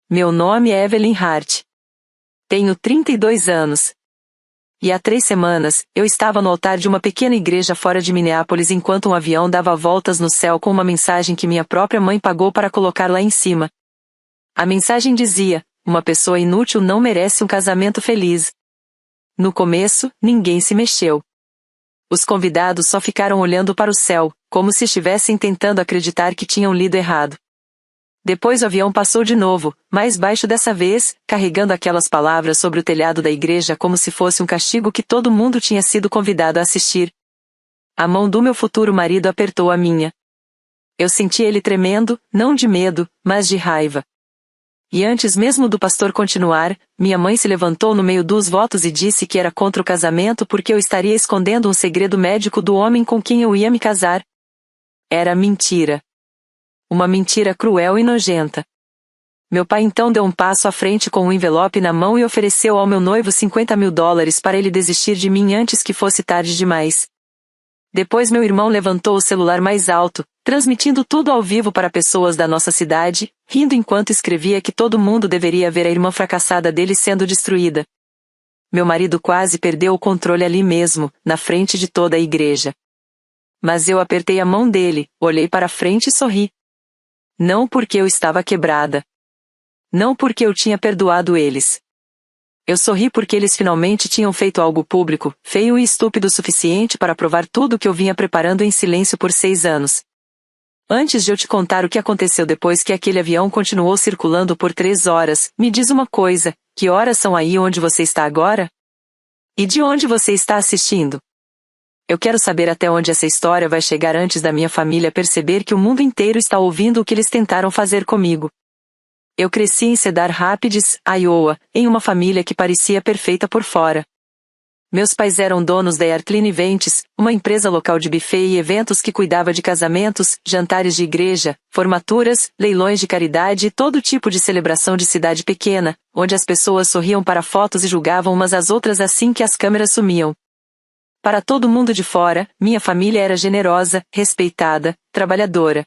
Meu nome é Evelyn Hart. Tenho 32 anos. E há 3 semanas, eu estava no altar de uma pequena igreja fora de Minneapolis enquanto um avião dava voltas no céu com uma mensagem que minha própria mãe pagou para colocar lá em cima. A mensagem dizia: uma pessoa inútil não merece um casamento feliz. No começo, ninguém se mexeu. Os convidados só ficaram olhando para o céu, como se estivessem tentando acreditar que tinham lido errado. Depois o avião passou de novo, mais baixo dessa vez, carregando aquelas palavras sobre o telhado da igreja como se fosse um castigo que todo mundo tinha sido convidado a assistir. A mão do meu futuro marido apertou a minha. Eu senti ele tremendo, não de medo, mas de raiva. E antes mesmo do pastor continuar, minha mãe se levantou no meio dos votos e disse que era contra o casamento porque eu estaria escondendo um segredo médico do homem com quem eu ia me casar. Era mentira. Uma mentira cruel e nojenta. Meu pai então deu um passo à frente com um envelope na mão e ofereceu ao meu noivo $50.000 para ele desistir de mim antes que fosse tarde demais. Depois meu irmão levantou o celular mais alto, transmitindo tudo ao vivo para pessoas da nossa cidade, rindo enquanto escrevia que todo mundo deveria ver a irmã fracassada dele sendo destruída. Meu marido quase perdeu o controle ali mesmo, na frente de toda a igreja. Mas eu apertei a mão dele, olhei para frente e sorri. Não porque eu estava quebrada. Não porque eu tinha perdoado eles. Eu sorri porque eles finalmente tinham feito algo público, feio e estúpido o suficiente para provar tudo o que eu vinha preparando em silêncio por 6 anos. Antes de eu te contar o que aconteceu depois que aquele avião continuou circulando por 3 horas, me diz uma coisa: que horas são aí onde você está agora? E de onde você está assistindo? Eu quero saber até onde essa história vai chegar antes da minha família perceber que o mundo inteiro está ouvindo o que eles tentaram fazer comigo. Eu cresci em Cedar Rapids, Iowa, em uma família que parecia perfeita por fora. Meus pais eram donos da Artline Events, uma empresa local de buffet e eventos que cuidava de casamentos, jantares de igreja, formaturas, leilões de caridade e todo tipo de celebração de cidade pequena, onde as pessoas sorriam para fotos e julgavam umas às outras assim que as câmeras sumiam. Para todo mundo de fora, minha família era generosa, respeitada, trabalhadora.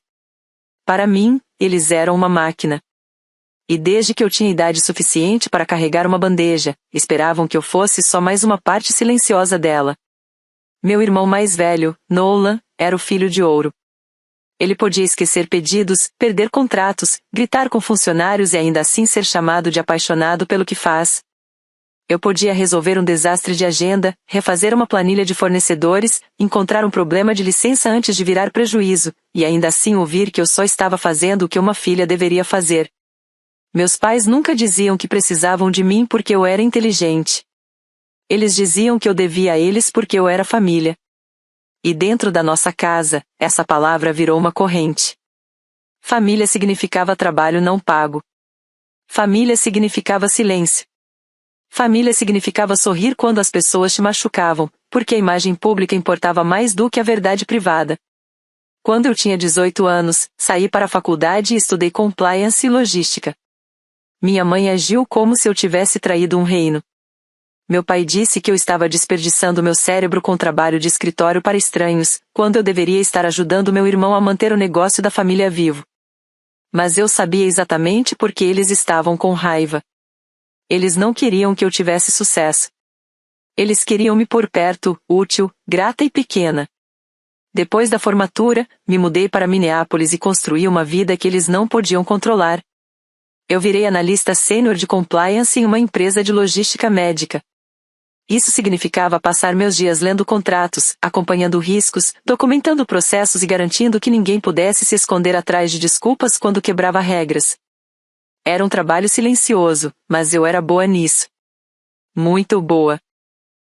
Para mim, eles eram uma máquina. E desde que eu tinha idade suficiente para carregar uma bandeja, esperavam que eu fosse só mais uma parte silenciosa dela. Meu irmão mais velho, Nolan, era o filho de ouro. Ele podia esquecer pedidos, perder contratos, gritar com funcionários e ainda assim ser chamado de apaixonado pelo que faz. Eu podia resolver um desastre de agenda, refazer uma planilha de fornecedores, encontrar um problema de licença antes de virar prejuízo, e ainda assim ouvir que eu só estava fazendo o que uma filha deveria fazer. Meus pais nunca diziam que precisavam de mim porque eu era inteligente. Eles diziam que eu devia a eles porque eu era família. E dentro da nossa casa, essa palavra virou uma corrente. Família significava trabalho não pago. Família significava silêncio. Família significava sorrir quando as pessoas te machucavam, porque a imagem pública importava mais do que a verdade privada. Quando eu tinha 18 anos, saí para a faculdade e estudei compliance e logística. Minha mãe agiu como se eu tivesse traído um reino. Meu pai disse que eu estava desperdiçando meu cérebro com trabalho de escritório para estranhos, quando eu deveria estar ajudando meu irmão a manter o negócio da família vivo. Mas eu sabia exatamente por que eles estavam com raiva. Eles não queriam que eu tivesse sucesso. Eles queriam me pôr perto, útil, grata e pequena. Depois da formatura, me mudei para Minneapolis e construí uma vida que eles não podiam controlar. Eu virei analista sênior de compliance em uma empresa de logística médica. Isso significava passar meus dias lendo contratos, acompanhando riscos, documentando processos e garantindo que ninguém pudesse se esconder atrás de desculpas quando quebrava regras. Era um trabalho silencioso, mas eu era boa nisso. Muito boa.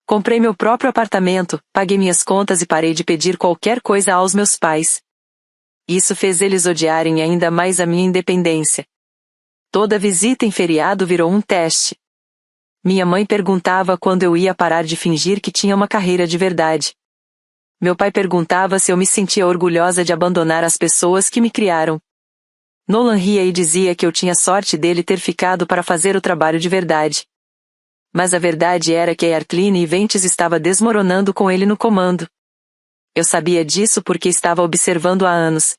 Comprei meu próprio apartamento, paguei minhas contas e parei de pedir qualquer coisa aos meus pais. Isso fez eles odiarem ainda mais a minha independência. Toda visita em feriado virou um teste. Minha mãe perguntava quando eu ia parar de fingir que tinha uma carreira de verdade. Meu pai perguntava se eu me sentia orgulhosa de abandonar as pessoas que me criaram. Nolan ria e dizia que eu tinha sorte dele ter ficado para fazer o trabalho de verdade. Mas a verdade era que a Artline Events estava desmoronando com ele no comando. Eu sabia disso porque estava observando há anos.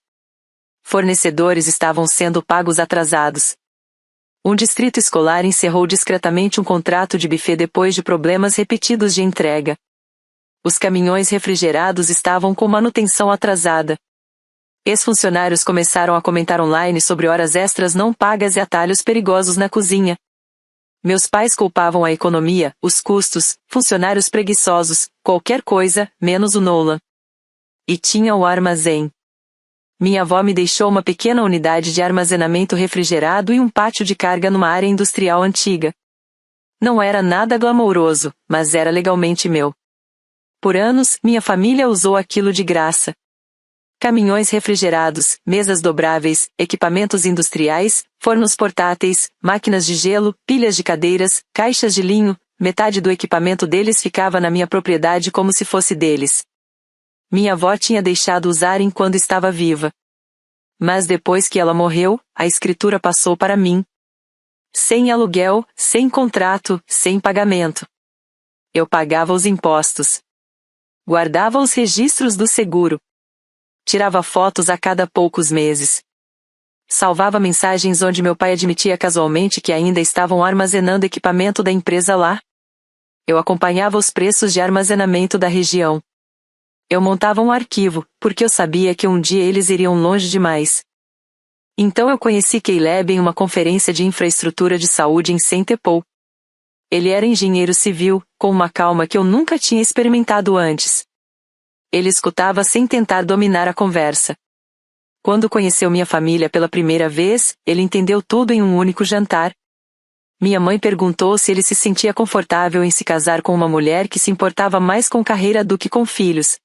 Fornecedores estavam sendo pagos atrasados. Um distrito escolar encerrou discretamente um contrato de buffet depois de problemas repetidos de entrega. Os caminhões refrigerados estavam com manutenção atrasada. Ex-funcionários começaram a comentar online sobre horas extras não pagas e atalhos perigosos na cozinha. Meus pais culpavam a economia, os custos, funcionários preguiçosos, qualquer coisa, menos o Nolan. E tinha o armazém. Minha avó me deixou uma pequena unidade de armazenamento refrigerado e um pátio de carga numa área industrial antiga. Não era nada glamouroso, mas era legalmente meu. Por anos, minha família usou aquilo de graça. Caminhões refrigerados, mesas dobráveis, equipamentos industriais, fornos portáteis, máquinas de gelo, pilhas de cadeiras, caixas de linho, metade do equipamento deles ficava na minha propriedade como se fosse deles. Minha avó tinha deixado usarem quando estava viva. Mas depois que ela morreu, a escritura passou para mim. Sem aluguel, sem contrato, sem pagamento. Eu pagava os impostos. Guardava os registros do seguro. Tirava fotos a cada poucos meses. Salvava mensagens onde meu pai admitia casualmente que ainda estavam armazenando equipamento da empresa lá. Eu acompanhava os preços de armazenamento da região. Eu montava um arquivo, porque eu sabia que um dia eles iriam longe demais. Então eu conheci Caleb em uma conferência de infraestrutura de saúde em Saint Paul. Ele era engenheiro civil, com uma calma que eu nunca tinha experimentado antes. Ele escutava sem tentar dominar a conversa. Quando conheceu minha família pela primeira vez, ele entendeu tudo em um único jantar. Minha mãe perguntou se ele se sentia confortável em se casar com uma mulher que se importava mais com carreira do que com filhos.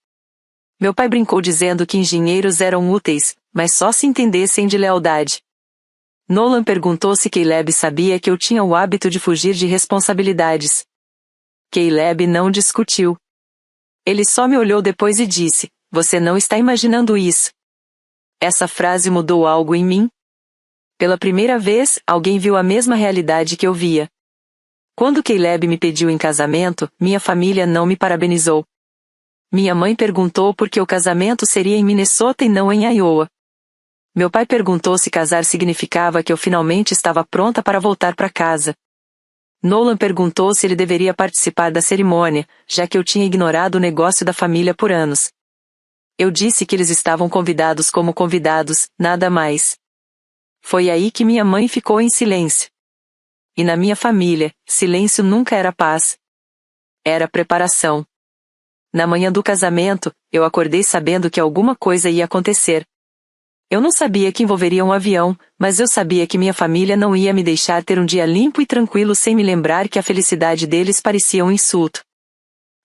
Meu pai brincou dizendo que engenheiros eram úteis, mas só se entendessem de lealdade. Nolan perguntou se Caleb sabia que eu tinha o hábito de fugir de responsabilidades. Caleb não discutiu. Ele só me olhou depois e disse: "Você não está imaginando isso." Essa frase mudou algo em mim. Pela primeira vez, alguém viu a mesma realidade que eu via. Quando Caleb me pediu em casamento, minha família não me parabenizou. Minha mãe perguntou por que o casamento seria em Minnesota e não em Iowa. Meu pai perguntou se casar significava que eu finalmente estava pronta para voltar para casa. Nolan perguntou se ele deveria participar da cerimônia, já que eu tinha ignorado o negócio da família por anos. Eu disse que eles estavam convidados como convidados, nada mais. Foi aí que minha mãe ficou em silêncio. E na minha família, silêncio nunca era paz. Era preparação. Na manhã do casamento, eu acordei sabendo que alguma coisa ia acontecer. Eu não sabia que envolveria um avião, mas eu sabia que minha família não ia me deixar ter um dia limpo e tranquilo sem me lembrar que a felicidade deles parecia um insulto.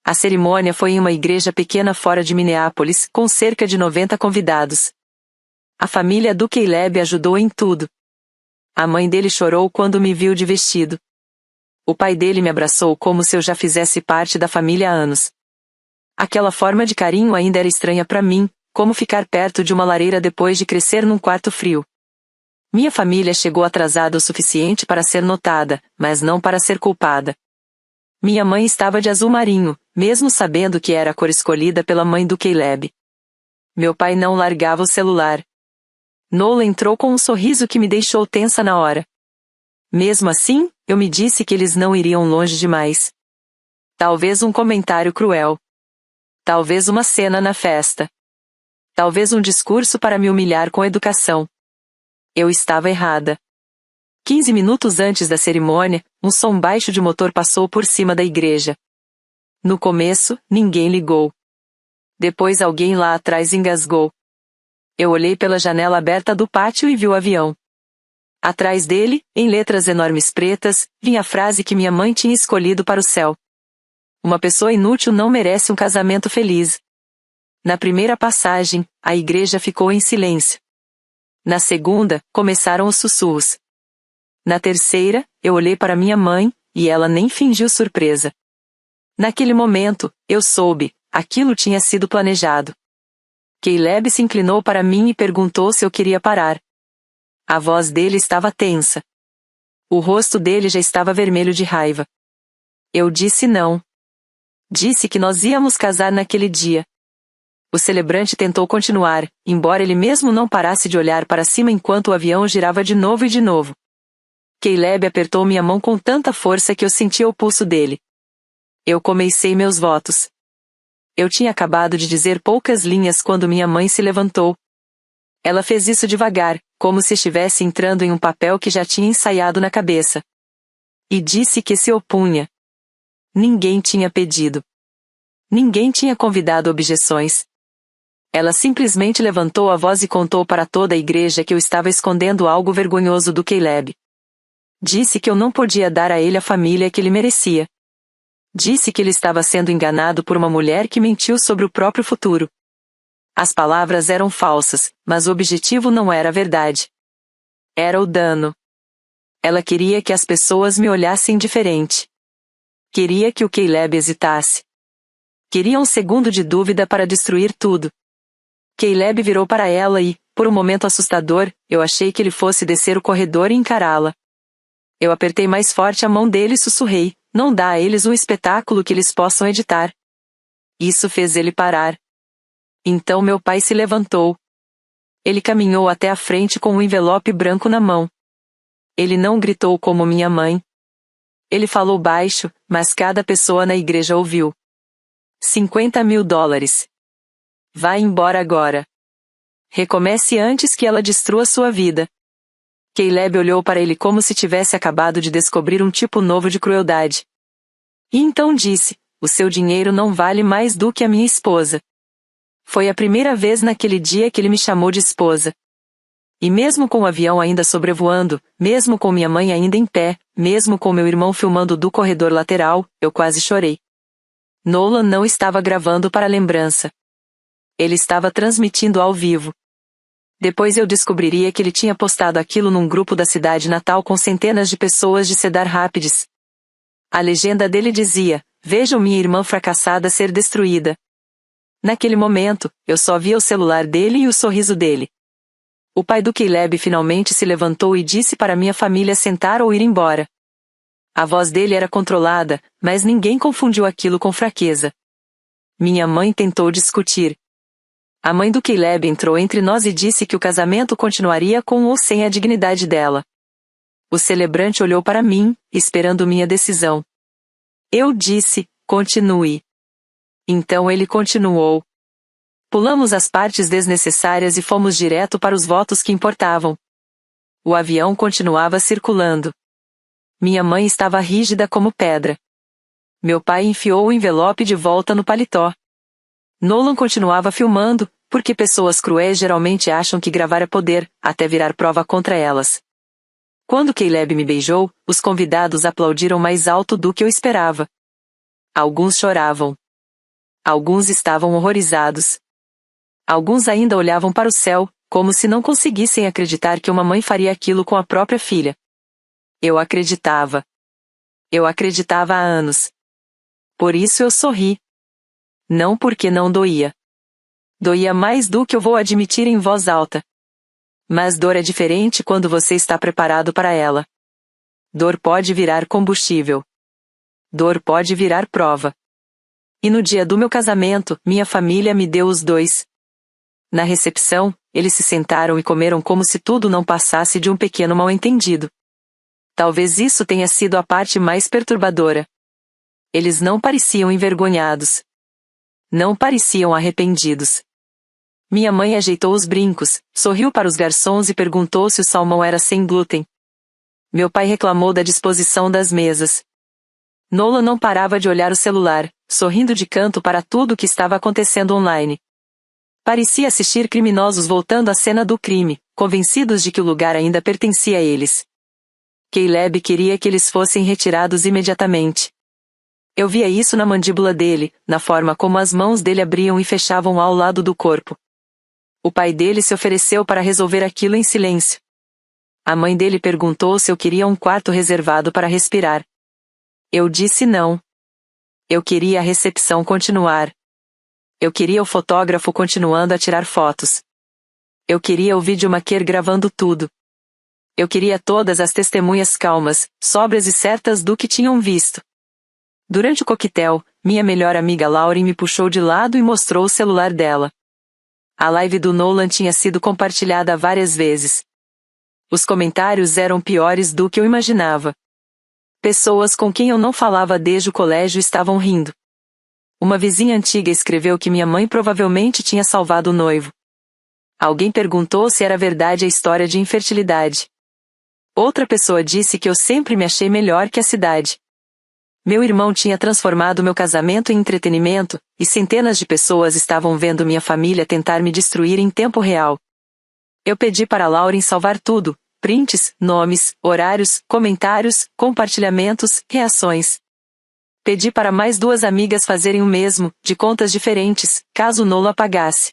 A cerimônia foi em uma igreja pequena fora de Minneapolis, com cerca de 90 convidados. A família do Caleb ajudou em tudo. A mãe dele chorou quando me viu de vestido. O pai dele me abraçou como se eu já fizesse parte da família há anos. Aquela forma de carinho ainda era estranha para mim, como ficar perto de uma lareira depois de crescer num quarto frio. Minha família chegou atrasada o suficiente para ser notada, mas não para ser culpada. Minha mãe estava de azul marinho, mesmo sabendo que era a cor escolhida pela mãe do Caleb. Meu pai não largava o celular. Nolan entrou com um sorriso que me deixou tensa na hora. Mesmo assim, eu me disse que eles não iriam longe demais. Talvez um comentário cruel. Talvez uma cena na festa. Talvez um discurso para me humilhar com educação. Eu estava errada. 15 minutos antes da cerimônia, um som baixo de motor passou por cima da igreja. No começo, ninguém ligou. Depois alguém lá atrás engasgou. Eu olhei pela janela aberta do pátio e vi o avião. Atrás dele, em letras enormes pretas, vinha a frase que minha mãe tinha escolhido para o céu. Uma pessoa inútil não merece um casamento feliz. Na primeira passagem, a igreja ficou em silêncio. Na segunda, começaram os sussurros. Na terceira, eu olhei para minha mãe, e ela nem fingiu surpresa. Naquele momento, eu soube, aquilo tinha sido planejado. Caleb se inclinou para mim e perguntou se eu queria parar. A voz dele estava tensa. O rosto dele já estava vermelho de raiva. Eu disse não. Disse que nós íamos casar naquele dia. O celebrante tentou continuar, embora ele mesmo não parasse de olhar para cima enquanto o avião girava de novo e de novo. Caleb apertou minha mão com tanta força que eu sentia o pulso dele. Eu comecei meus votos. Eu tinha acabado de dizer poucas linhas quando minha mãe se levantou. Ela fez isso devagar, como se estivesse entrando em um papel que já tinha ensaiado na cabeça. E disse que se opunha. Ninguém tinha pedido. Ninguém tinha convidado objeções. Ela simplesmente levantou a voz e contou para toda a igreja que eu estava escondendo algo vergonhoso do Caleb. Disse que eu não podia dar a ele a família que ele merecia. Disse que ele estava sendo enganado por uma mulher que mentiu sobre o próprio futuro. As palavras eram falsas, mas o objetivo não era a verdade. Era o dano. Ela queria que as pessoas me olhassem diferente. Queria que o Caleb hesitasse. Queria um segundo de dúvida para destruir tudo. Caleb virou para ela e, por um momento assustador, eu achei que ele fosse descer o corredor e encará-la. Eu apertei mais forte a mão dele e sussurrei, não dá a eles um espetáculo que eles possam editar. Isso fez ele parar. Então meu pai se levantou. Ele caminhou até a frente com um envelope branco na mão. Ele não gritou como minha mãe. Ele falou baixo, mas cada pessoa na igreja ouviu. $50.000. Vá embora agora. Recomece antes que ela destrua sua vida. Caleb olhou para ele como se tivesse acabado de descobrir um tipo novo de crueldade. E então disse, o seu dinheiro não vale mais do que a minha esposa. Foi a primeira vez naquele dia que ele me chamou de esposa. E mesmo com o avião ainda sobrevoando, mesmo com minha mãe ainda em pé, mesmo com meu irmão filmando do corredor lateral, eu quase chorei. Nolan não estava gravando para lembrança. Ele estava transmitindo ao vivo. Depois eu descobriria que ele tinha postado aquilo num grupo da cidade natal com centenas de pessoas de Cedar Rapids. A legenda dele dizia, vejam minha irmã fracassada ser destruída. Naquele momento, eu só via o celular dele e o sorriso dele. O pai do Caleb finalmente se levantou e disse para minha família sentar ou ir embora. A voz dele era controlada, mas ninguém confundiu aquilo com fraqueza. Minha mãe tentou discutir. A mãe do Caleb entrou entre nós e disse que o casamento continuaria com ou sem a dignidade dela. O celebrante olhou para mim, esperando minha decisão. Eu disse, continue. Então ele continuou. Pulamos as partes desnecessárias e fomos direto para os votos que importavam. O avião continuava circulando. Minha mãe estava rígida como pedra. Meu pai enfiou o envelope de volta no paletó. Nolan continuava filmando, porque pessoas cruéis geralmente acham que gravar é poder, até virar prova contra elas. Quando Caleb me beijou, os convidados aplaudiram mais alto do que eu esperava. Alguns choravam. Alguns estavam horrorizados. Alguns ainda olhavam para o céu, como se não conseguissem acreditar que uma mãe faria aquilo com a própria filha. Eu acreditava. Eu acreditava há anos. Por isso eu sorri. Não porque não doía. Doía mais do que eu vou admitir em voz alta. Mas dor é diferente quando você está preparado para ela. Dor pode virar combustível. Dor pode virar prova. E no dia do meu casamento, minha família me deu os dois. Na recepção, eles se sentaram e comeram como se tudo não passasse de um pequeno mal-entendido. Talvez isso tenha sido a parte mais perturbadora. Eles não pareciam envergonhados. Não pareciam arrependidos. Minha mãe ajeitou os brincos, sorriu para os garçons e perguntou se o salmão era sem glúten. Meu pai reclamou da disposição das mesas. Nolan não parava de olhar o celular, sorrindo de canto para tudo o que estava acontecendo online. Parecia assistir criminosos voltando à cena do crime, convencidos de que o lugar ainda pertencia a eles. Caleb queria que eles fossem retirados imediatamente. Eu via isso na mandíbula dele, na forma como as mãos dele abriam e fechavam ao lado do corpo. O pai dele se ofereceu para resolver aquilo em silêncio. A mãe dele perguntou se eu queria um quarto reservado para respirar. Eu disse não. Eu queria a recepção continuar. Eu queria o fotógrafo continuando a tirar fotos. Eu queria o videomaker gravando tudo. Eu queria todas as testemunhas calmas, sóbrias e certas do que tinham visto. Durante o coquetel, minha melhor amiga Lauren me puxou de lado e mostrou o celular dela. A live do Nolan tinha sido compartilhada várias vezes. Os comentários eram piores do que eu imaginava. Pessoas com quem eu não falava desde o colégio estavam rindo. Uma vizinha antiga escreveu que minha mãe provavelmente tinha salvado o noivo. Alguém perguntou se era verdade a história de infertilidade. Outra pessoa disse que eu sempre me achei melhor que a cidade. Meu irmão tinha transformado meu casamento em entretenimento, e centenas de pessoas estavam vendo minha família tentar me destruir em tempo real. Eu pedi para Lauren salvar tudo: prints, nomes, horários, comentários, compartilhamentos, reações. Pedi para mais 2 amigas fazerem o mesmo, de contas diferentes, caso Nolo apagasse.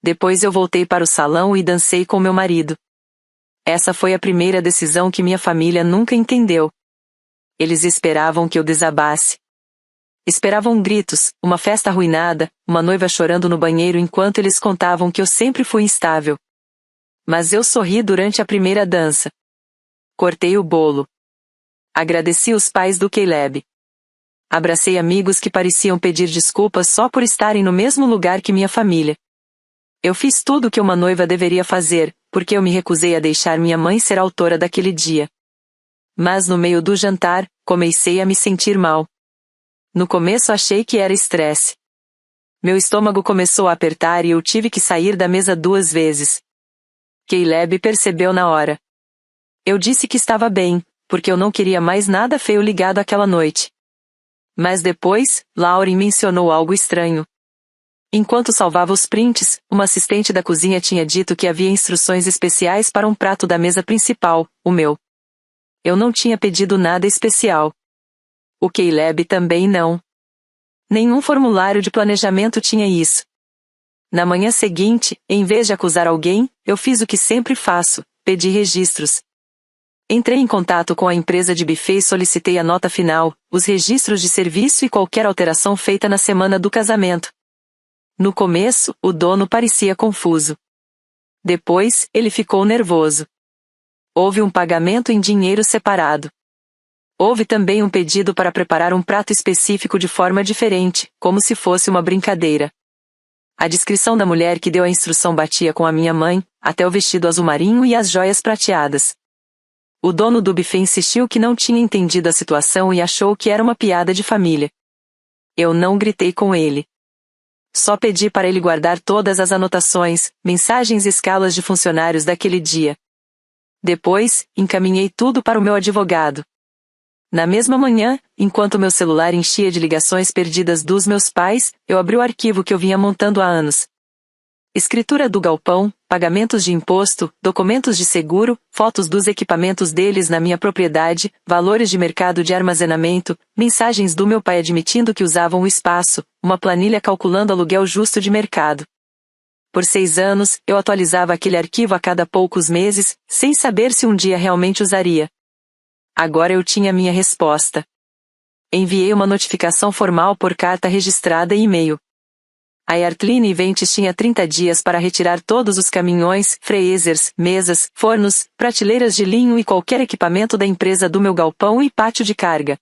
Depois eu voltei para o salão e dancei com meu marido. Essa foi a primeira decisão que minha família nunca entendeu. Eles esperavam que eu desabasse. Esperavam gritos, uma festa arruinada, uma noiva chorando no banheiro enquanto eles contavam que eu sempre fui instável. Mas eu sorri durante a primeira dança. Cortei o bolo. Agradeci os pais do Caleb. Abracei amigos que pareciam pedir desculpas só por estarem no mesmo lugar que minha família. Eu fiz tudo o que uma noiva deveria fazer, porque eu me recusei a deixar minha mãe ser autora daquele dia. Mas no meio do jantar, comecei a me sentir mal. No começo achei que era estresse. Meu estômago começou a apertar e eu tive que sair da mesa 2 vezes. Caleb percebeu na hora. Eu disse que estava bem, porque eu não queria mais nada feio ligado àquela noite. Mas depois, Lauren mencionou algo estranho. Enquanto salvava os prints, uma assistente da cozinha tinha dito que havia instruções especiais para um prato da mesa principal, o meu. Eu não tinha pedido nada especial. O Caleb também não. Nenhum formulário de planejamento tinha isso. Na manhã seguinte, em vez de acusar alguém, eu fiz o que sempre faço: pedi registros. Entrei em contato com a empresa de buffet e solicitei a nota final, os registros de serviço e qualquer alteração feita na semana do casamento. No começo, o dono parecia confuso. Depois, ele ficou nervoso. Houve um pagamento em dinheiro separado. Houve também um pedido para preparar um prato específico de forma diferente, como se fosse uma brincadeira. A descrição da mulher que deu a instrução batia com a minha mãe, até o vestido azul marinho e as joias prateadas. O dono do buffet insistiu que não tinha entendido a situação e achou que era uma piada de família. Eu não gritei com ele. Só pedi para ele guardar todas as anotações, mensagens e escalas de funcionários daquele dia. Depois, encaminhei tudo para o meu advogado. Na mesma manhã, enquanto meu celular enchia de ligações perdidas dos meus pais, eu abri o arquivo que eu vinha montando há anos. Escritura do galpão, pagamentos de imposto, documentos de seguro, fotos dos equipamentos deles na minha propriedade, valores de mercado de armazenamento, mensagens do meu pai admitindo que usavam o espaço, uma planilha calculando aluguel justo de mercado. Por 6 anos, eu atualizava aquele arquivo a cada poucos meses, sem saber se um dia realmente usaria. Agora eu tinha minha resposta. Enviei uma notificação formal por carta registrada e e-mail. A Yardline Events tinha 30 dias para retirar todos os caminhões, freezers, mesas, fornos, prateleiras de linho e qualquer equipamento da empresa do meu galpão e pátio de carga.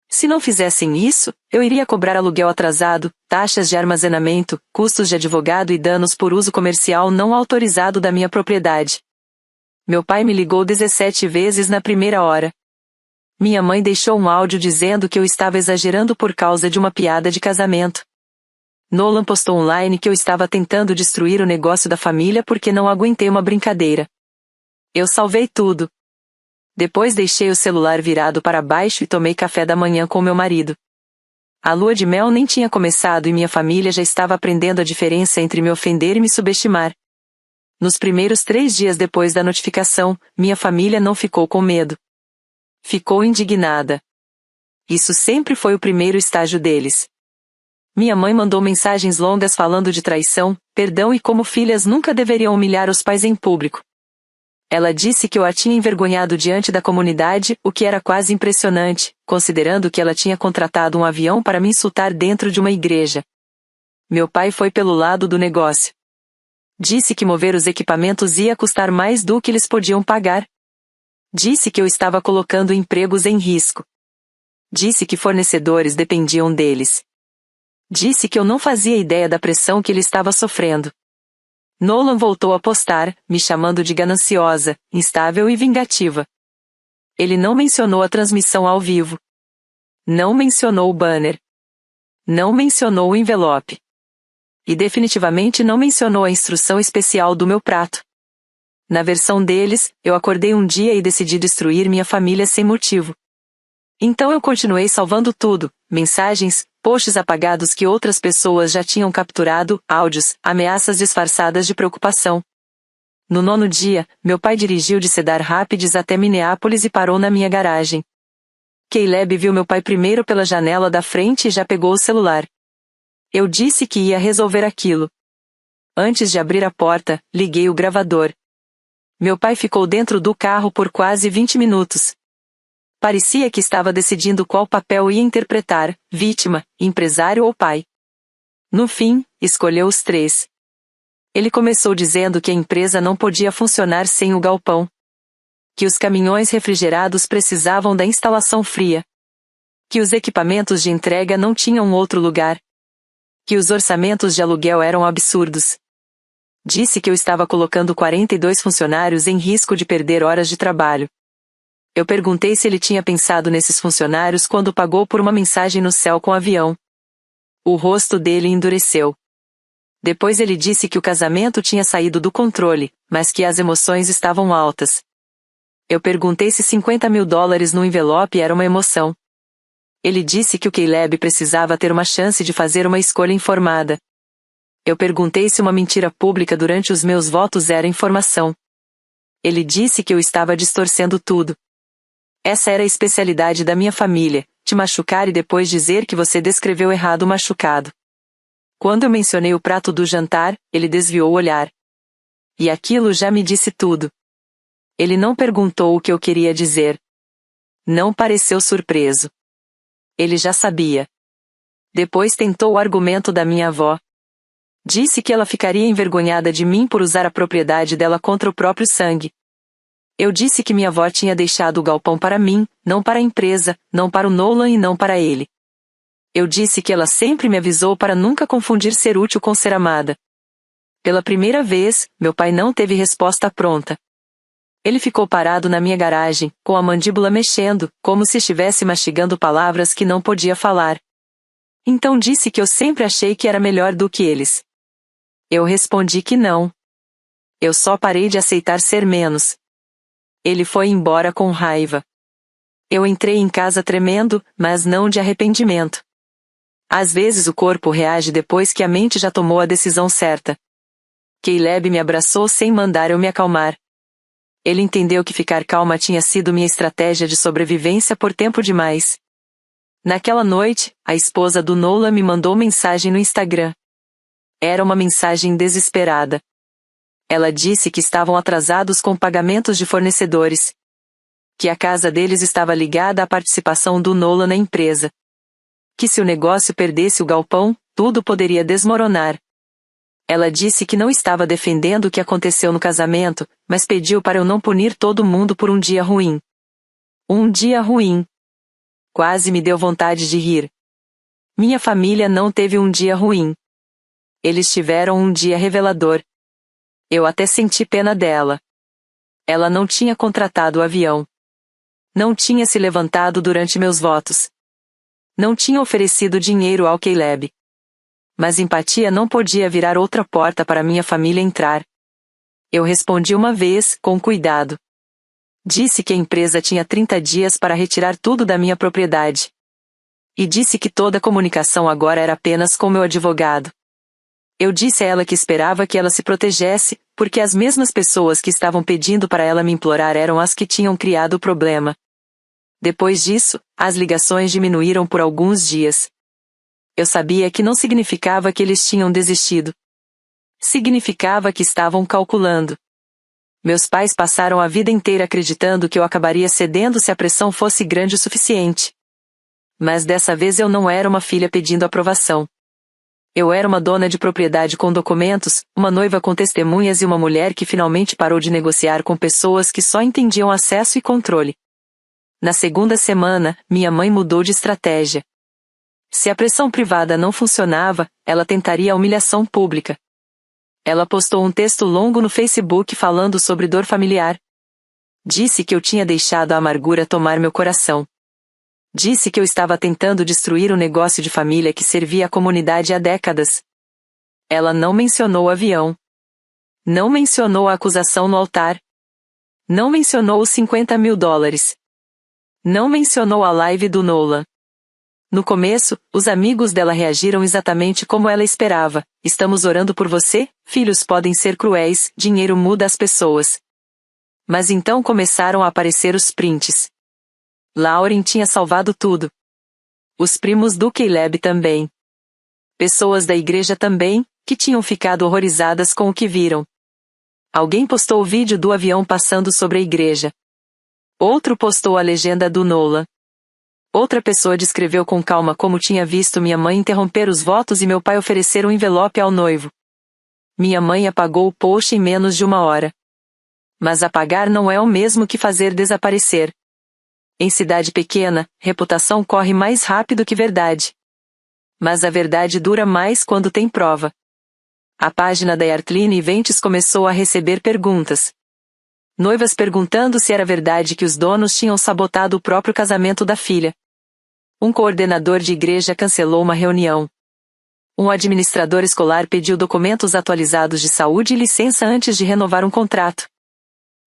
Se não fizessem isso, eu iria cobrar aluguel atrasado, taxas de armazenamento, custos de advogado e danos por uso comercial não autorizado da minha propriedade. Meu pai me ligou 17 vezes na primeira hora. Minha mãe deixou um áudio dizendo que eu estava exagerando por causa de uma piada de casamento. Nolan postou online que eu estava tentando destruir o negócio da família porque não aguentei uma brincadeira. Eu salvei tudo. Depois deixei o celular virado para baixo e tomei café da manhã com meu marido. A lua de mel nem tinha começado e minha família já estava aprendendo a diferença entre me ofender e me subestimar. Nos primeiros 3 dias depois da notificação, minha família não ficou com medo. Ficou indignada. Isso sempre foi o primeiro estágio deles. Minha mãe mandou mensagens longas falando de traição, perdão e como filhas nunca deveriam humilhar os pais em público. Ela disse que eu a tinha envergonhado diante da comunidade, o que era quase impressionante, considerando que ela tinha contratado um avião para me insultar dentro de uma igreja. Meu pai foi pelo lado do negócio. Disse que mover os equipamentos ia custar mais do que eles podiam pagar. Disse que eu estava colocando empregos em risco. Disse que fornecedores dependiam deles. Disse que eu não fazia ideia da pressão que ele estava sofrendo. Nolan voltou a postar, me chamando de gananciosa, instável e vingativa. Ele não mencionou a transmissão ao vivo. Não mencionou o banner. Não mencionou o envelope. E definitivamente não mencionou a instrução especial do meu prato. Na versão deles, eu acordei um dia e decidi destruir minha família sem motivo. Então eu continuei salvando tudo, mensagens, posts apagados que outras pessoas já tinham capturado, áudios, ameaças disfarçadas de preocupação. No 9º dia, meu pai dirigiu de Cedar Rapids até Minneapolis e parou na minha garagem. Caleb viu meu pai primeiro pela janela da frente e já pegou o celular. Eu disse que ia resolver aquilo. Antes de abrir a porta, liguei o gravador. Meu pai ficou dentro do carro por quase 20 minutos. Parecia que estava decidindo qual papel ia interpretar, vítima, empresário ou pai. No fim, escolheu os 3. Ele começou dizendo que a empresa não podia funcionar sem o galpão. Que os caminhões refrigerados precisavam da instalação fria. Que os equipamentos de entrega não tinham outro lugar. Que os orçamentos de aluguel eram absurdos. Disse que eu estava colocando 42 funcionários em risco de perder horas de trabalho. Eu perguntei se ele tinha pensado nesses funcionários quando pagou por uma mensagem no céu com avião. O rosto dele endureceu. Depois ele disse que o casamento tinha saído do controle, mas que as emoções estavam altas. Eu perguntei se $50.000 no envelope era uma emoção. Ele disse que o Caleb precisava ter uma chance de fazer uma escolha informada. Eu perguntei se uma mentira pública durante os meus votos era informação. Ele disse que eu estava distorcendo tudo. Essa era a especialidade da minha família, te machucar e depois dizer que você descreveu errado o machucado. Quando eu mencionei o prato do jantar, ele desviou o olhar. E aquilo já me disse tudo. Ele não perguntou o que eu queria dizer. Não pareceu surpreso. Ele já sabia. Depois tentou o argumento da minha avó. Disse que ela ficaria envergonhada de mim por usar a propriedade dela contra o próprio sangue. Eu disse que minha avó tinha deixado o galpão para mim, não para a empresa, não para o Nolan e não para ele. Eu disse que ela sempre me avisou para nunca confundir ser útil com ser amada. Pela primeira vez, meu pai não teve resposta pronta. Ele ficou parado na minha garagem, com a mandíbula mexendo, como se estivesse mastigando palavras que não podia falar. Então disse que eu sempre achei que era melhor do que eles. Eu respondi que não. Eu só parei de aceitar ser menos. Ele foi embora com raiva. Eu entrei em casa tremendo, mas não de arrependimento. Às vezes o corpo reage depois que a mente já tomou a decisão certa. Caleb me abraçou sem mandar eu me acalmar. Ele entendeu que ficar calma tinha sido minha estratégia de sobrevivência por tempo demais. Naquela noite, a esposa do Nolan me mandou mensagem no Instagram. Era uma mensagem desesperada. Ela disse que estavam atrasados com pagamentos de fornecedores. Que a casa deles estava ligada à participação do Nolan na empresa. Que se o negócio perdesse o galpão, tudo poderia desmoronar. Ela disse que não estava defendendo o que aconteceu no casamento, mas pediu para eu não punir todo mundo por um dia ruim. Um dia ruim. Quase me deu vontade de rir. Minha família não teve um dia ruim. Eles tiveram um dia revelador. Eu até senti pena dela. Ela não tinha contratado o avião. Não tinha se levantado durante meus votos. Não tinha oferecido dinheiro ao Caleb. Mas empatia não podia virar outra porta para minha família entrar. Eu respondi uma vez, com cuidado. Disse que a empresa tinha 30 dias para retirar tudo da minha propriedade. E disse que toda a comunicação agora era apenas com meu advogado. Eu disse a ela que esperava que ela se protegesse, porque as mesmas pessoas que estavam pedindo para ela me implorar eram as que tinham criado o problema. Depois disso, as ligações diminuíram por alguns dias. Eu sabia que não significava que eles tinham desistido. Significava que estavam calculando. Meus pais passaram a vida inteira acreditando que eu acabaria cedendo se a pressão fosse grande o suficiente. Mas dessa vez eu não era uma filha pedindo aprovação. Eu era uma dona de propriedade com documentos, uma noiva com testemunhas e uma mulher que finalmente parou de negociar com pessoas que só entendiam acesso e controle. Na segunda semana, minha mãe mudou de estratégia. Se a pressão privada não funcionava, ela tentaria a humilhação pública. Ela postou um texto longo no Facebook falando sobre dor familiar. Disse que eu tinha deixado a amargura tomar meu coração. Disse que eu estava tentando destruir o negócio de família que servia a comunidade há décadas. Ela não mencionou o avião. Não mencionou a acusação no altar. Não mencionou os $50.000. Não mencionou a live do Nolan. No começo, os amigos dela reagiram exatamente como ela esperava. Estamos orando por você, filhos podem ser cruéis, dinheiro muda as pessoas. Mas então começaram a aparecer os prints. Lauren tinha salvado tudo. Os primos do Caleb também. Pessoas da igreja também, que tinham ficado horrorizadas com o que viram. Alguém postou o vídeo do avião passando sobre a igreja. Outro postou a legenda do Nolan. Outra pessoa descreveu com calma como tinha visto minha mãe interromper os votos e meu pai oferecer um envelope ao noivo. Minha mãe apagou o post em menos de 1 hora. Mas apagar não é o mesmo que fazer desaparecer. Em cidade pequena, reputação corre mais rápido que verdade. Mas a verdade dura mais quando tem prova. A página da Yartline Events começou a receber perguntas. Noivas perguntando se era verdade que os donos tinham sabotado o próprio casamento da filha. Um coordenador de igreja cancelou uma reunião. Um administrador escolar pediu documentos atualizados de saúde e licença antes de renovar um contrato.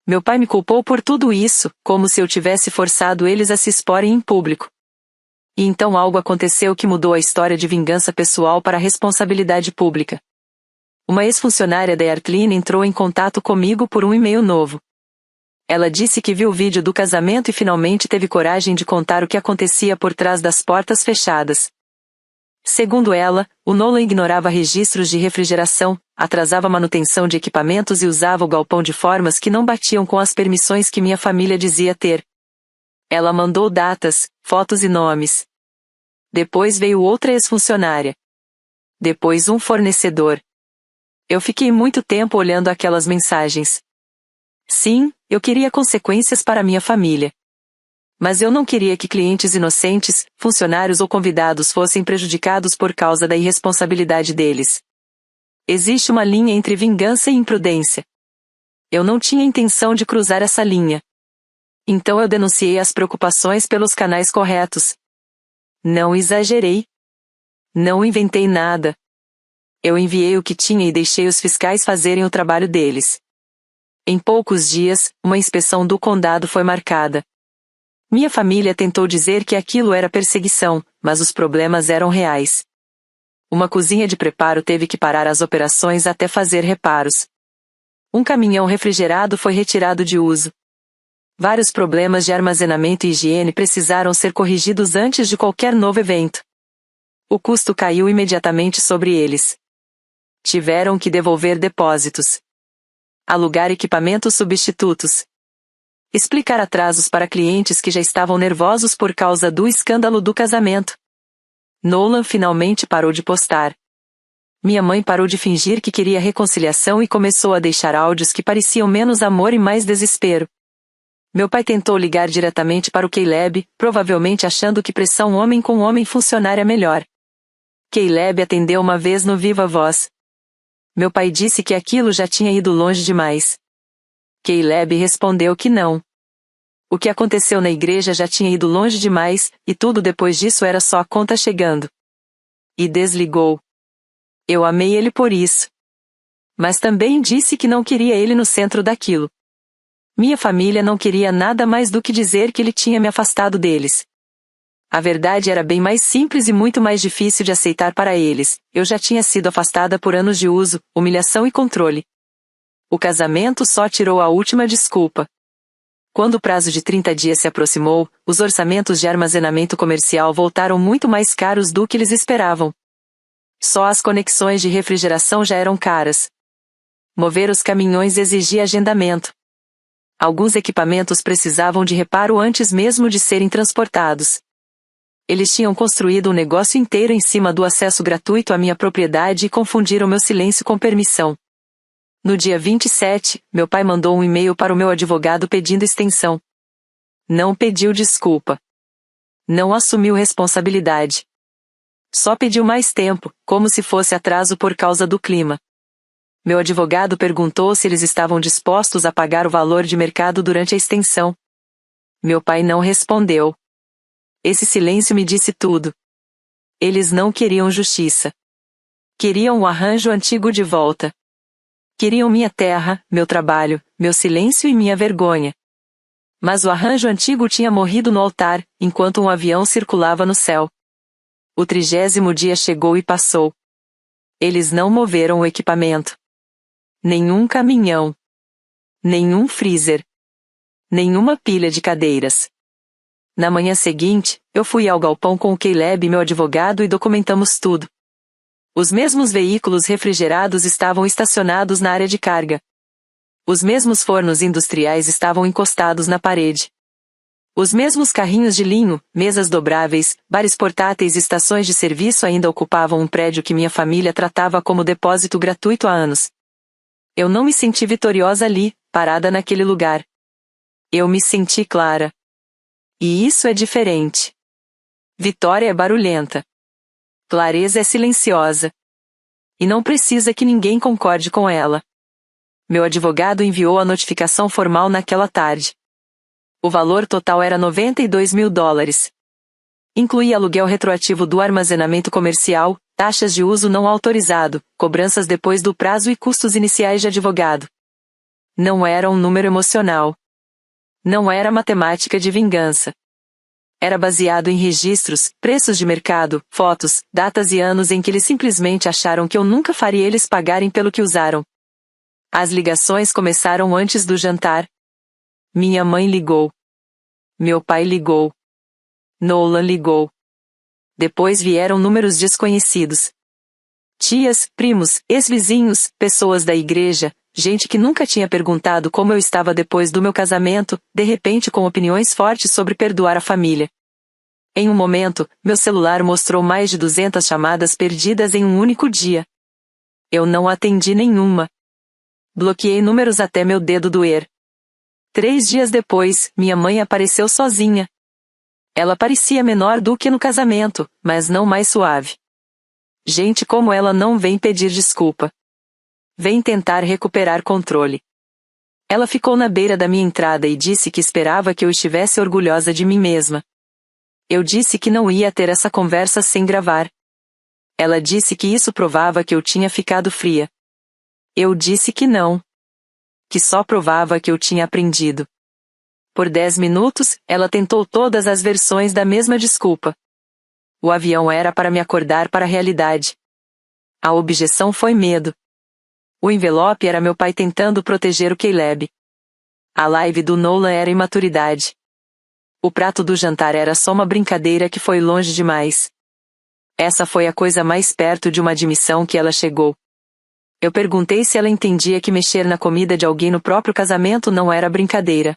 Meu pai me culpou por tudo isso, como se eu tivesse forçado eles a se exporem em público. E então algo aconteceu que mudou a história de vingança pessoal para a responsabilidade pública. Uma ex-funcionária da Yartline entrou em contato comigo por um e-mail novo. Ela disse que viu o vídeo do casamento e finalmente teve coragem de contar o que acontecia por trás das portas fechadas. Segundo ela, o Nolan ignorava registros de refrigeração, atrasava a manutenção de equipamentos e usava o galpão de formas que não batiam com as permissões que minha família dizia ter. Ela mandou datas, fotos e nomes. Depois veio outra ex-funcionária. Depois um fornecedor. Eu fiquei muito tempo olhando aquelas mensagens. Sim, eu queria consequências para minha família. Mas eu não queria que clientes inocentes, funcionários ou convidados fossem prejudicados por causa da irresponsabilidade deles. Existe uma linha entre vingança e imprudência. Eu não tinha intenção de cruzar essa linha. Então eu denunciei as preocupações pelos canais corretos. Não exagerei. Não inventei nada. Eu enviei o que tinha e deixei os fiscais fazerem o trabalho deles. Em poucos dias, uma inspeção do condado foi marcada. Minha família tentou dizer que aquilo era perseguição, mas os problemas eram reais. Uma cozinha de preparo teve que parar as operações até fazer reparos. Um caminhão refrigerado foi retirado de uso. Vários problemas de armazenamento e higiene precisaram ser corrigidos antes de qualquer novo evento. O custo caiu imediatamente sobre eles. Tiveram que devolver depósitos. Alugar equipamentos substitutos. Explicar atrasos para clientes que já estavam nervosos por causa do escândalo do casamento. Nolan finalmente parou de postar. Minha mãe parou de fingir que queria reconciliação e começou a deixar áudios que pareciam menos amor e mais desespero. Meu pai tentou ligar diretamente para o Caleb, provavelmente achando que pressão homem com homem funcionaria melhor. Caleb atendeu uma vez no Viva Voz. Meu pai disse que aquilo já tinha ido longe demais. Caleb respondeu que não. O que aconteceu na igreja já tinha ido longe demais, e tudo depois disso era só a conta chegando. E desligou. Eu amei ele por isso. Mas também disse que não queria ele no centro daquilo. Minha família não queria nada mais do que dizer que ele tinha me afastado deles. A verdade era bem mais simples e muito mais difícil de aceitar para eles. Eu já tinha sido afastada por anos de uso, humilhação e controle. O casamento só tirou a última desculpa. Quando o prazo de 30 dias se aproximou, os orçamentos de armazenamento comercial voltaram muito mais caros do que eles esperavam. Só as conexões de refrigeração já eram caras. Mover os caminhões exigia agendamento. Alguns equipamentos precisavam de reparo antes mesmo de serem transportados. Eles tinham construído um negócio inteiro em cima do acesso gratuito à minha propriedade e confundiram meu silêncio com permissão. No dia 27, meu pai mandou um e-mail para o meu advogado pedindo extensão. Não pediu desculpa. Não assumiu responsabilidade. Só pediu mais tempo, como se fosse atraso por causa do clima. Meu advogado perguntou se eles estavam dispostos a pagar o valor de mercado durante a extensão. Meu pai não respondeu. Esse silêncio me disse tudo. Eles não queriam justiça. Queriam o arranjo antigo de volta. Queriam minha terra, meu trabalho, meu silêncio e minha vergonha. Mas o arranjo antigo tinha morrido no altar, enquanto um avião circulava no céu. O 30º dia chegou e passou. Eles não moveram o equipamento. Nenhum caminhão. Nenhum freezer. Nenhuma pilha de cadeiras. Na manhã seguinte, eu fui ao galpão com o Caleb e meu advogado e documentamos tudo. Os mesmos veículos refrigerados estavam estacionados na área de carga. Os mesmos fornos industriais estavam encostados na parede. Os mesmos carrinhos de linho, mesas dobráveis, bares portáteis e estações de serviço ainda ocupavam um prédio que minha família tratava como depósito gratuito há anos. Eu não me senti vitoriosa ali, parada naquele lugar. Eu me senti clara. E isso é diferente. Vitória é barulhenta. Clareza é silenciosa. E não precisa que ninguém concorde com ela. Meu advogado enviou a notificação formal naquela tarde. O valor total era $92.000. Incluía aluguel retroativo do armazenamento comercial, taxas de uso não autorizado, cobranças depois do prazo e custos iniciais de advogado. Não era um número emocional. Não era matemática de vingança. Era baseado em registros, preços de mercado, fotos, datas e anos em que eles simplesmente acharam que eu nunca faria eles pagarem pelo que usaram. As ligações começaram antes do jantar. Minha mãe ligou. Meu pai ligou. Nolan ligou. Depois vieram números desconhecidos. Tias, primos, ex-vizinhos, pessoas da igreja, gente que nunca tinha perguntado como eu estava depois do meu casamento, de repente com opiniões fortes sobre perdoar a família. Em um momento, meu celular mostrou mais de 200 chamadas perdidas em um único dia. Eu não atendi nenhuma. Bloqueei números até meu dedo doer. 3 dias depois, minha mãe apareceu sozinha. Ela parecia menor do que no casamento, mas não mais suave. Gente como ela não vem pedir desculpa. Vem tentar recuperar controle. Ela ficou na beira da minha entrada e disse que esperava que eu estivesse orgulhosa de mim mesma. Eu disse que não ia ter essa conversa sem gravar. Ela disse que isso provava que eu tinha ficado fria. Eu disse que não. Que só provava que eu tinha aprendido. Por 10 minutos, ela tentou todas as versões da mesma desculpa. O avião era para me acordar para a realidade. A objeção foi medo. O envelope era meu pai tentando proteger o Caleb. A live do Nolan era imaturidade. O prato do jantar era só uma brincadeira que foi longe demais. Essa foi a coisa mais perto de uma admissão que ela chegou. Eu perguntei se ela entendia que mexer na comida de alguém no próprio casamento não era brincadeira.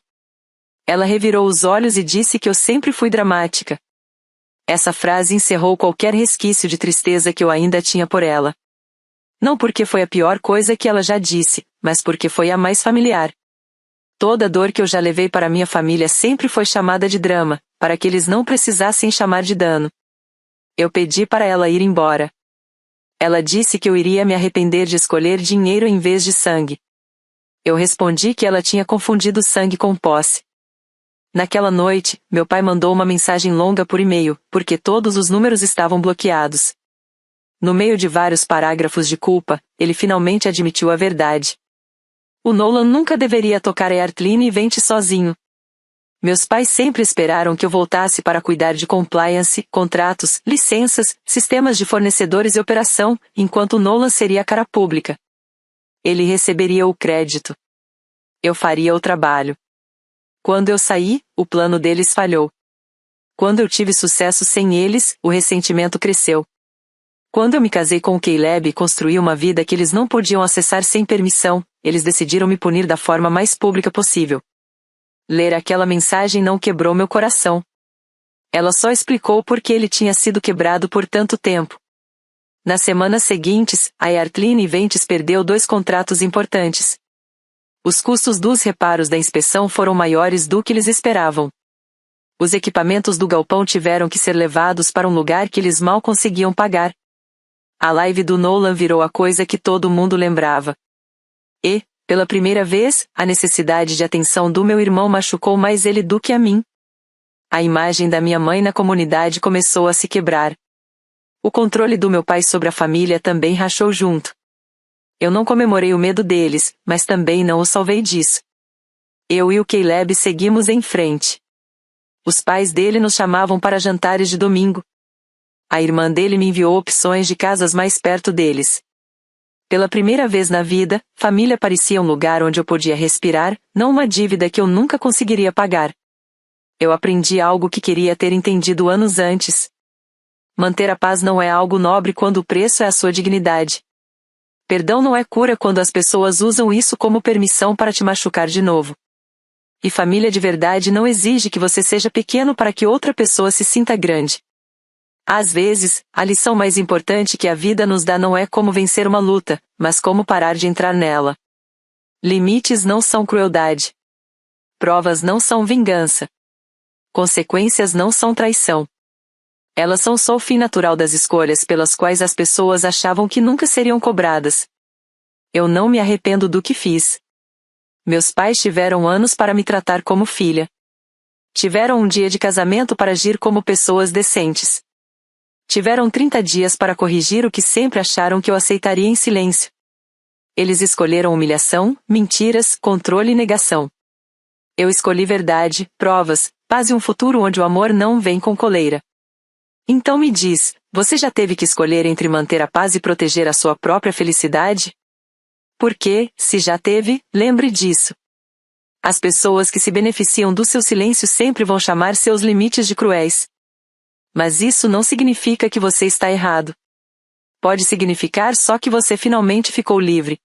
Ela revirou os olhos e disse que eu sempre fui dramática. Essa frase encerrou qualquer resquício de tristeza que eu ainda tinha por ela. Não porque foi a pior coisa que ela já disse, mas porque foi a mais familiar. Toda dor que eu já levei para minha família sempre foi chamada de drama, para que eles não precisassem chamar de dano. Eu pedi para ela ir embora. Ela disse que eu iria me arrepender de escolher dinheiro em vez de sangue. Eu respondi que ela tinha confundido sangue com posse. Naquela noite, meu pai mandou uma mensagem longa por e-mail, porque todos os números estavam bloqueados. No meio de vários parágrafos de culpa, ele finalmente admitiu a verdade. O Nolan nunca deveria tocar a Earthline e Vente sozinho. Meus pais sempre esperaram que eu voltasse para cuidar de compliance, contratos, licenças, sistemas de fornecedores e operação, enquanto o Nolan seria a cara pública. Ele receberia o crédito. Eu faria o trabalho. Quando eu saí, o plano deles falhou. Quando eu tive sucesso sem eles, o ressentimento cresceu. Quando eu me casei com o Caleb e construí uma vida que eles não podiam acessar sem permissão, eles decidiram me punir da forma mais pública possível. Ler aquela mensagem não quebrou meu coração. Ela só explicou por que ele tinha sido quebrado por tanto tempo. Nas semanas seguintes, a Earthline Ventes perdeu 2 contratos importantes. Os custos dos reparos da inspeção foram maiores do que eles esperavam. Os equipamentos do galpão tiveram que ser levados para um lugar que eles mal conseguiam pagar. A live do Nolan virou a coisa que todo mundo lembrava. E, pela primeira vez, a necessidade de atenção do meu irmão machucou mais ele do que a mim. A imagem da minha mãe na comunidade começou a se quebrar. O controle do meu pai sobre a família também rachou junto. Eu não comemorei o medo deles, mas também não os salvei disso. Eu e o Caleb seguimos em frente. Os pais dele nos chamavam para jantares de domingo. A irmã dele me enviou opções de casas mais perto deles. Pela primeira vez na vida, família parecia um lugar onde eu podia respirar, não uma dívida que eu nunca conseguiria pagar. Eu aprendi algo que queria ter entendido anos antes. Manter a paz não é algo nobre quando o preço é a sua dignidade. Perdão não é cura quando as pessoas usam isso como permissão para te machucar de novo. E família de verdade não exige que você seja pequeno para que outra pessoa se sinta grande. Às vezes, a lição mais importante que a vida nos dá não é como vencer uma luta, mas como parar de entrar nela. Limites não são crueldade. Provas não são vingança. Consequências não são traição. Elas são só o fim natural das escolhas pelas quais as pessoas achavam que nunca seriam cobradas. Eu não me arrependo do que fiz. Meus pais tiveram anos para me tratar como filha. Tiveram um dia de casamento para agir como pessoas decentes. Tiveram 30 dias para corrigir o que sempre acharam que eu aceitaria em silêncio. Eles escolheram humilhação, mentiras, controle e negação. Eu escolhi verdade, provas, paz e um futuro onde o amor não vem com coleira. Então me diz, você já teve que escolher entre manter a paz e proteger a sua própria felicidade? Porque, se já teve, lembre disso. As pessoas que se beneficiam do seu silêncio sempre vão chamar seus limites de cruéis. Mas isso não significa que você está errado. Pode significar só que você finalmente ficou livre.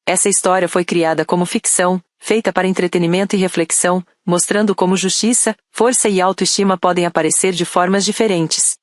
Essa história foi criada como ficção, feita para entretenimento e reflexão, mostrando como justiça, força e autoestima podem aparecer de formas diferentes.